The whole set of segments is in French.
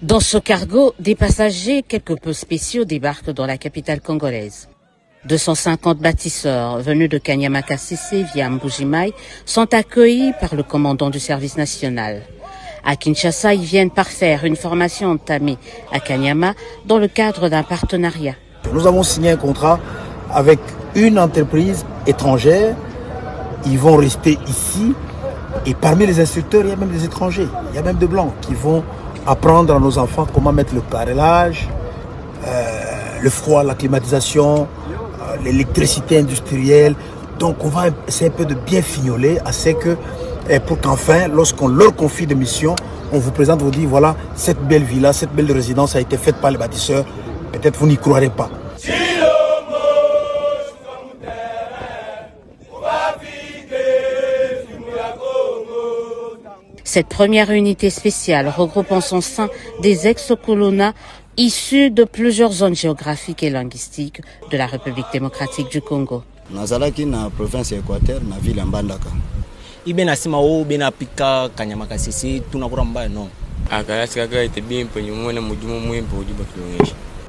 Dans ce cargo, des passagers quelque peu spéciaux débarquent dans la capitale congolaise. 250 bâtisseurs venus de Kanyama-Kasese via Mbuji-Mayi sont accueillis par le commandant du service national. À Kinshasa, ils viennent parfaire une formation entamée à Kanyama dans le cadre d'un partenariat. Nous avons signé un contrat avec une entreprise étrangère. Ils vont rester ici et parmi les instructeurs, il y a même des étrangers, il y a même des blancs qui vont apprendre à nos enfants comment mettre le carrelage, le froid, la climatisation, l'électricité industrielle. Donc on va essayer un peu de bien fignoler assez que pour qu'enfin, lorsqu'on leur confie des missions, on vous présente, vous dit voilà, cette belle villa, cette belle résidence a été faite par les bâtisseurs. Peut-être vous n'y croirez pas. Cette première unité spéciale regroupe en son sein des ex-colonats issus de plusieurs zones géographiques et linguistiques de la République démocratique du Congo. Nazalaki na province Équateur na ville Mbandaka. Ibena simao bena pika Kanyama-Kasese tunakuramba non.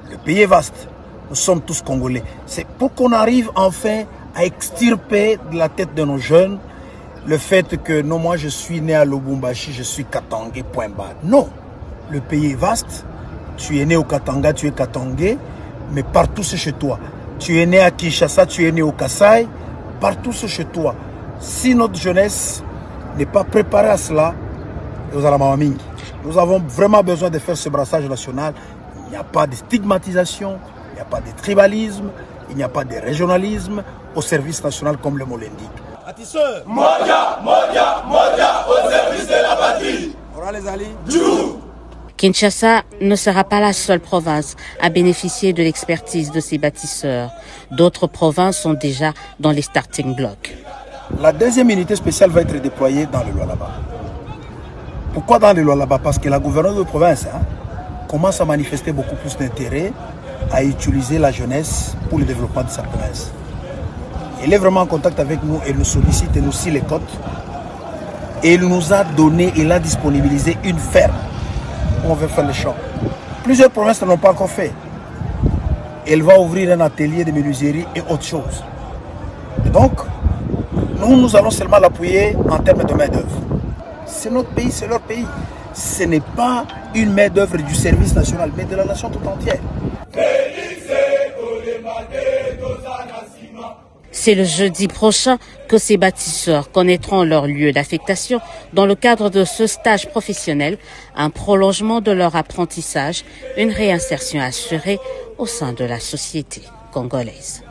Le pays est vaste. Nous sommes tous Congolais. C'est pour qu'on arrive enfin à extirper de la tête de nos jeunes le fait que non, moi je suis né à Lubumbashi, je suis Katangé, point barre. Non, le pays est vaste. Tu es né au Katanga, tu es Katangé, mais partout c'est chez toi. Tu es né à Kinshasa, tu es né au Kasaï, partout c'est chez toi. Si notre jeunesse n'est pas préparée à cela, nous avons vraiment besoin de faire ce brassage national. Il n'y a pas de stigmatisation, il n'y a pas de tribalisme, il n'y a pas de régionalisme au service national comme le mot l'indique. Bâtisseur, Modia, Modia, Modia, au service de la patrie. Kinshasa ne sera pas la seule province à bénéficier de l'expertise de ces bâtisseurs. D'autres provinces sont déjà dans les starting blocks. La deuxième unité spéciale va être déployée dans le Lualaba. Pourquoi dans le Lualaba? Parce que la gouverneure de province commence à manifester beaucoup plus d'intérêt à utiliser la jeunesse pour le développement de sa province. Elle est vraiment en contact avec nous, elle nous sollicite, elle nous scie les côtes. Et elle nous a donné, elle a disponibilisé une ferme où on veut faire le champ. Plusieurs provinces ne l'ont pas encore fait. Elle va ouvrir un atelier de menuiserie et autre chose. Et donc, nous allons seulement l'appuyer en termes de main-d'œuvre. C'est notre pays, c'est leur pays. Ce n'est pas une main-d'œuvre du service national, mais de la nation tout entière. C'est le jeudi prochain que ces bâtisseurs connaîtront leur lieu d'affectation dans le cadre de ce stage professionnel, un prolongement de leur apprentissage, une réinsertion assurée au sein de la société congolaise.